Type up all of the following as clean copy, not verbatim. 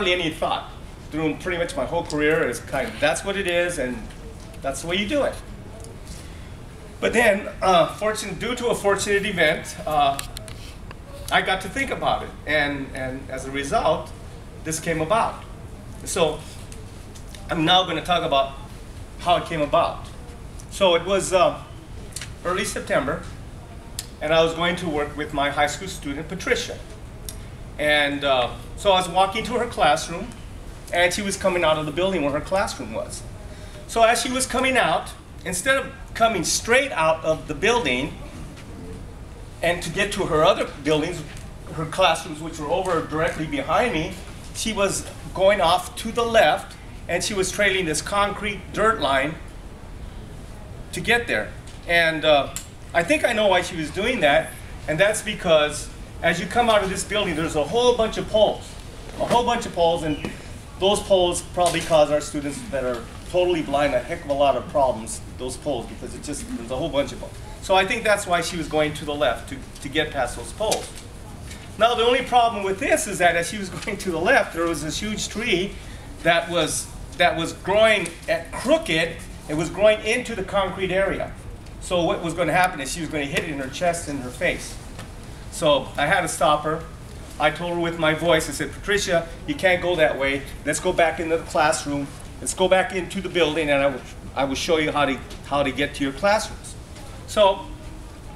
hardly any thought. Through pretty much my whole career, is kind of, that's what it is, and that's the way you do it. But then, due to a fortunate event, I got to think about it, and as a result, this came about. So I'm now going to talk about how it came about. So it was early September, and I was going to work with my high school student, Patricia. And so I was walking to her classroom, and she was coming out of the building where her classroom was. So as she was coming out, instead of coming straight out of the building and to get to her other buildings, her classrooms, which were over directly behind me, she was going off to the left, and she was trailing this concrete dirt line to get there. And I think I know why she was doing that, and that's because as you come out of this building, there's a whole bunch of poles. And those poles probably cause our students that are totally blind a heck of a lot of problems, those poles, because there's a whole bunch of them. So I think that's why she was going to the left, to get past those poles. Now the only problem with this is that as she was going to the left, there was this huge tree that was growing at crooked. It was growing into the concrete area. So what was going to happen is she was going to hit it in her chest and her face. So I had to stop her. I told her with my voice, I said, Patricia, you can't go that way. Let's go back into the classroom. Let's go back into the building, and I will show you how to get to your classrooms. So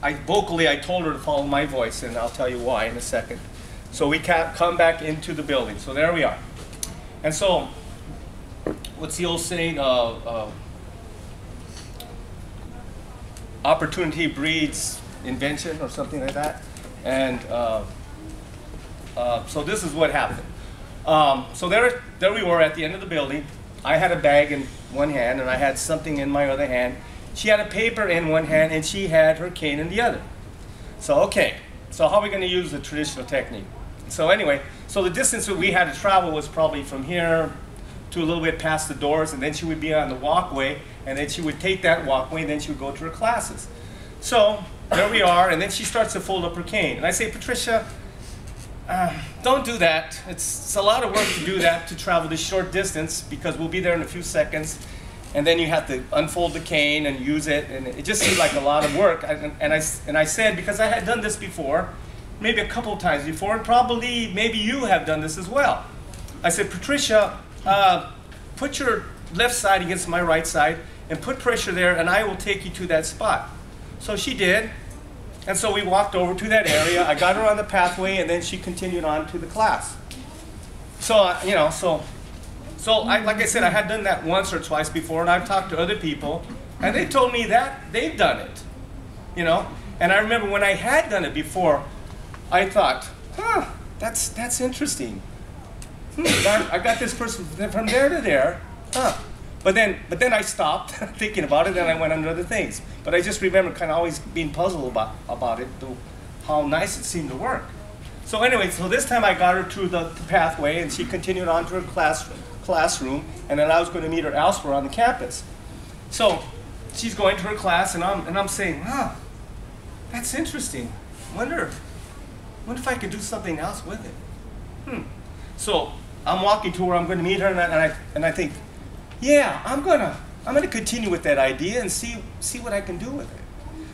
I told her to follow my voice, and I'll tell you why in a second. So we come back into the building. So there we are. And so, what's the old saying? Opportunity breeds invention, or something like that. And so this is what happened. So there we were at the end of the building. I had a bag in one hand, and I had something in my other hand. She had a paper in one hand, and she had her cane in the other. So okay, so how are we going to use the traditional technique? So anyway, so the distance that we had to travel was probably from here to a little bit past the doors, and then she would be on the walkway, and then she would take that walkway, and then she would go to her classes. So there we are, and then she starts to fold up her cane. And I say, Patricia, don't do that. It's a lot of work to do that, to travel this short distance, because we'll be there in a few seconds, and then you have to unfold the cane and use it, and it just seemed like a lot of work. And I said, because I had done this before, maybe a couple of times before, and probably maybe you have done this as well. I said, Patricia, put your left side against my right side, and put pressure there, and I will take you to that spot. So she did. And so we walked over to that area. I got her on the pathway, and then she continued on to the class. So, you know, like I said, I had done that once or twice before, and I've talked to other people, and they told me that they've done it, you know. And I remember when I had done it before, I thought, that's interesting. I got this person from there to there, But then I stopped thinking about it, and I went on to other things. But I just remember kind of always being puzzled about it, how nice it seemed to work. So anyway, so this time I got her to the pathway, and she continued on to her classroom, and then I was going to meet her elsewhere on the campus. So she's going to her class, and I'm saying, that's interesting. Wonder if I could do something else with it. So I'm walking to where I'm going to meet her, and I think, yeah, I'm gonna continue with that idea and see what I can do with it.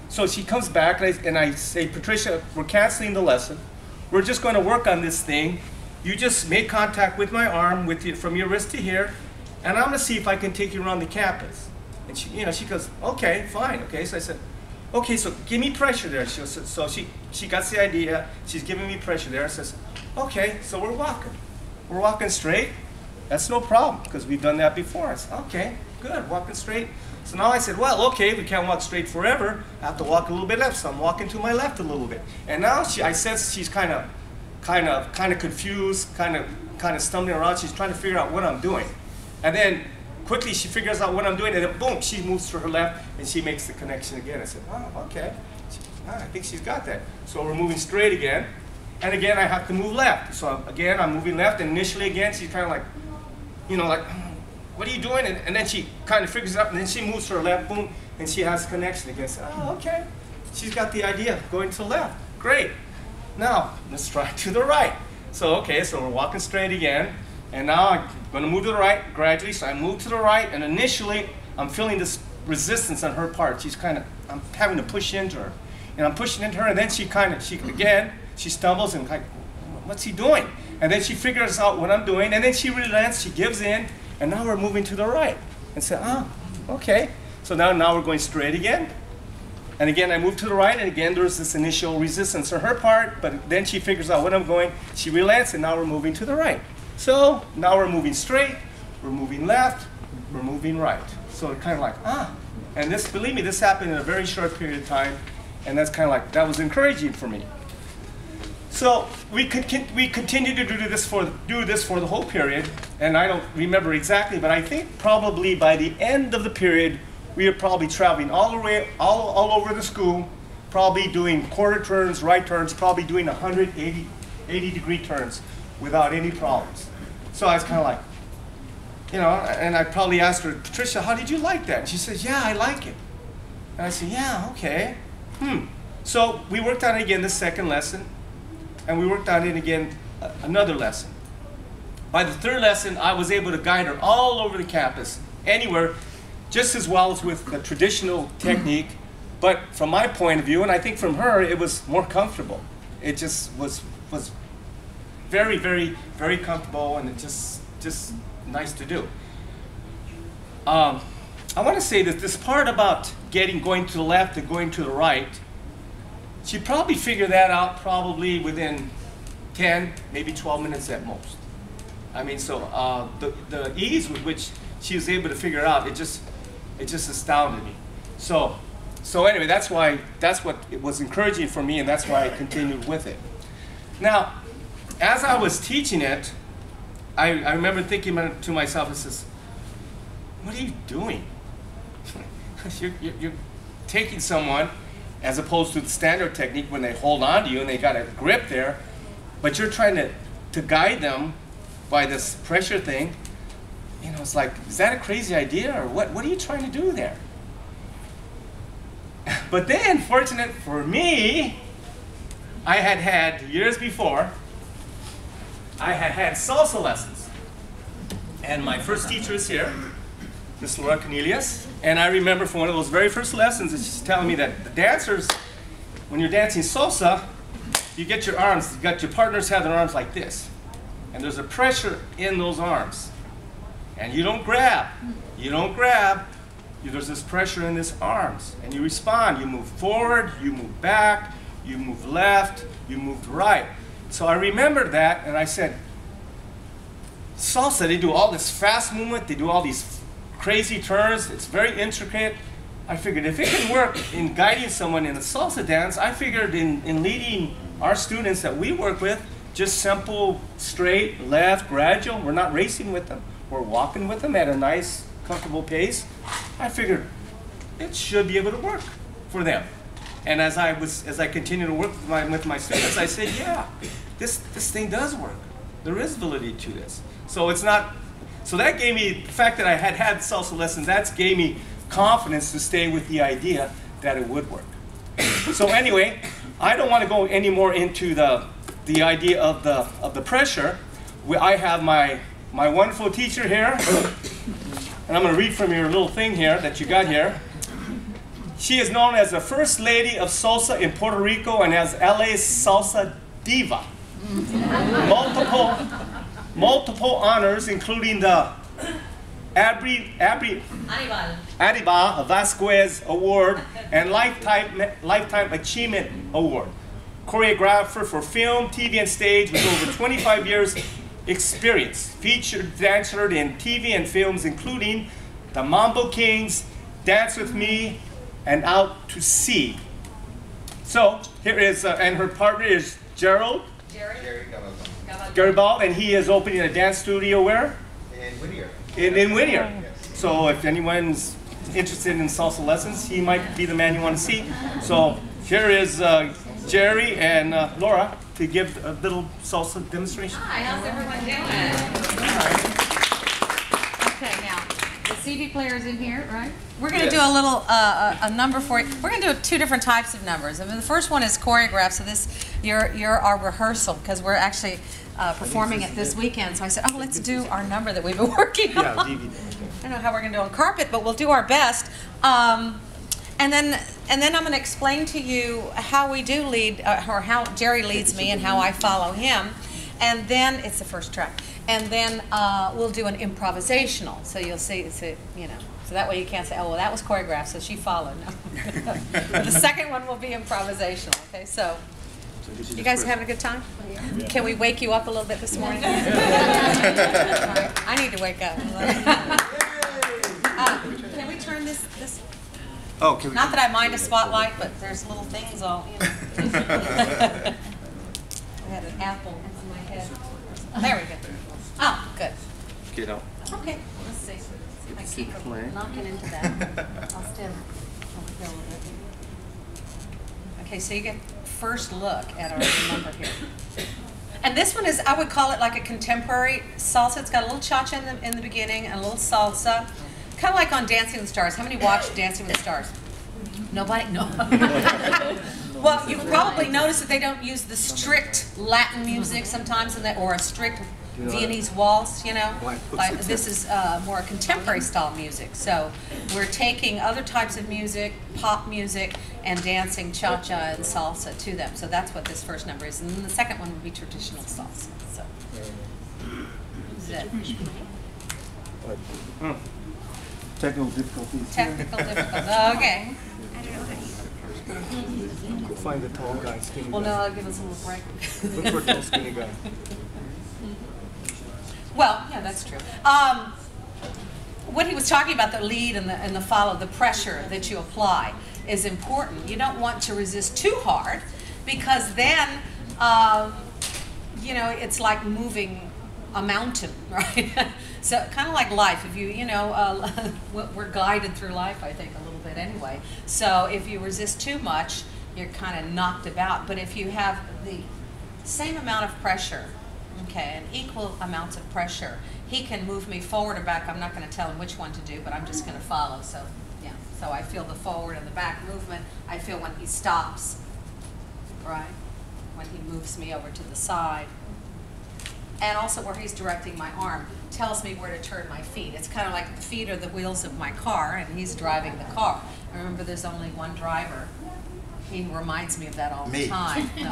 So she comes back, and I say, Patricia, we're canceling the lesson. We're just going to work on this thing. You just make contact with my arm, from your wrist to here, and I'm going to see if I can take you around the campus. And she goes, okay, fine. Okay, so I said, okay, so give me pressure there. So she got the idea. She's giving me pressure there. I says, okay, so we're walking. We're walking straight. That's no problem, because we've done that before. I said, okay, good, walking straight. So now I said, well, okay, we can't walk straight forever. I have to walk a little bit left, so I'm walking to my left a little bit. And now I sense she's kind of confused, kind of stumbling around. She's trying to figure out what I'm doing. And then quickly she figures out what I'm doing, and then boom, she moves to her left, and she makes the connection again. I said, oh, okay, I think she's got that. So we're moving straight again. And again, I have to move left. So again, I'm moving left, and initially again, she's kind of like, like, what are you doing? And then she kind of figures it out, and then she moves to her left, boom, and she has a connection again. So, oh, okay. She's got the idea, going to the left. Great. Now, let's try to the right. So, okay, so we're walking straight again, And now I'm going to move to the right gradually. So I move to the right, and initially I'm feeling this resistance on her part. I'm having to push into her. And I'm pushing into her, and then she stumbles and like, what's he doing? And then she figures out what I'm doing, and then she relents, she gives in, and now we're moving to the right. And say, okay. So now we're going straight again. And again, I move to the right, and again, there's this initial resistance on her part, but then she figures out what I'm going, she relents, and now we're moving to the right. So now we're moving straight, we're moving left, we're moving right. So it's kind of like, And this, believe me, this happened in a very short period of time, and that's kind of like, that was encouraging for me. So we continued to do this for the whole period, and I don't remember exactly, but I think probably by the end of the period, we were probably traveling all over the school, probably doing quarter turns, right turns, probably doing 80-degree turns without any problems. So I was kind of like, and I probably asked her, Patricia, how did you like that? And she said, yeah, I like it. And I said, yeah, okay. So we worked on it again the second lesson, and we worked on it again another lesson. By the third lesson, I was able to guide her all over the campus, anywhere, just as well as with the traditional technique. But from my point of view, and I think from her, it was more comfortable. It just was very, very, very comfortable, and it just nice to do. I want to say that this part about going to the left and going to the right, she probably figured that out probably within 10, maybe 12 minutes at most. I mean, so the ease with which she was able to figure it out, it just astounded me. So anyway, that's what it was encouraging for me, and that's why I continued with it. Now, as I was teaching it, I remember thinking to myself, I says, what are you doing? you're taking someone, as opposed to the standard technique when they hold on to you and they got a grip there, but you're trying to guide them by this pressure thing. It's like, is that a crazy idea, or what are you trying to do there? But then, fortunate for me, I had years before, I had salsa lessons. And my first teacher is here, Miss Laura Cornelius. And I remember from one of those very first lessons, she's telling me that the dancers, when you're dancing salsa, you get your arms, your partners have their arms like this. And there's a pressure in those arms. And you don't grab. There's this pressure in these arms. And you respond. You move forward, you move back, you move left, you move right. So I remembered that, and I said, salsa, they do all this fast movement, they do all these crazy turns, it's very intricate. I figured if it can work in guiding someone in a salsa dance, I figured in leading our students that we work with, just simple, straight, left, gradual, we're not racing with them, we're walking with them at a nice, comfortable pace. I figured it should be able to work for them. And as I continued to work with my students, I said, yeah, this thing does work. There is validity to this. So that gave me, the fact that I had salsa lessons, that gave me confidence to stay with the idea that it would work. So anyway, I don't want to go any more into the idea of the pressure. I have my wonderful teacher here, and I'm going to read from your little thing here that you got here. She is known as the First Lady of Salsa in Puerto Rico and as LA's Salsa Diva. Multiple honors, including the Anibal Vasquez Award and Lifetime Achievement Award. Choreographer for film, TV, and stage with over 25 years experience. Featured dancer in TV and films including The Mambo Kings, Dance With Me, and Out to Sea. So here is, and her partner is Jerry Garibaldi, and he is opening a dance studio where? In Whittier. In Whittier. Yes. So if anyone's interested in salsa lessons, he might be the man you want to see. So here is Jerry and Laura to give a little salsa demonstration. Hi, how's everyone doing? Okay, now, the CD players in here, right? We're going to do a little a number for you. We're going to do two different types of numbers. I mean, the first one is choreographed. So this, you're our rehearsal because we're actually performing it this weekend. So I said, oh, let's do our number that we've been working on. I don't know how we're going to do on carpet, but we'll do our best. And then I'm going to explain to you how we do lead, or how Jerry leads me and how I follow him. And then it's the first track. And then we'll do an improvisational. So you'll see, you know, so that way you can't say, oh, well, that was choreographed, so she followed. No. The second one will be improvisational. Okay, so you guys having a good time? Yeah. Can we wake you up a little bit this morning? I need to wake up. Can we turn this? Oh, can we? Not that I mind a spotlight, but there's little things all, you know. I had an apple in my head. There we go. Oh, good. Get out. Okay, let's see. I keep knocking into that. I'll stand over here a little bit. Okay, so you get first look at our number here. And this one is, I would call it like a contemporary salsa. It's got a little cha-cha in the beginning and a little salsa. Kind of like on Dancing with the Stars. How many watched Dancing with the Stars? Nobody? No. Well, you've probably noticed that they don't use the strict Latin music sometimes, or a strict Viennese waltz, you know. This is more contemporary style music. So we're taking other types of music, pop music, and dancing cha-cha and salsa to them. So that's what this first number is. And then the second one would be traditional salsa. So. Is that Technical difficulties. Technical difficulties. Okay. Go find the tall guy, skinny guy. Well, no, I'll give us a little break. Look for a tall, skinny guy. Well, yeah, that's true. What he was talking about, the lead and the follow, the pressure that you apply is important. You don't want to resist too hard because then, you know, it's like moving a mountain, right? So kind of like life. If you know, we're guided through life, I think, a little bit anyway. So if you resist too much, you're kind of knocked about. But if you have the same amount of pressure, okay, and equal amounts of pressure, he can move me forward or back. I'm not going to tell him which one to do, but I'm just going to follow. So yeah, so I feel the forward and the back movement. I feel when he stops, right? When he moves me over to the side. And also where he's directing my arm tells me where to turn my feet. It's kind of like the feet are the wheels of my car, and he's driving the car. Remember, there's only one driver. He reminds me of that all the time. No.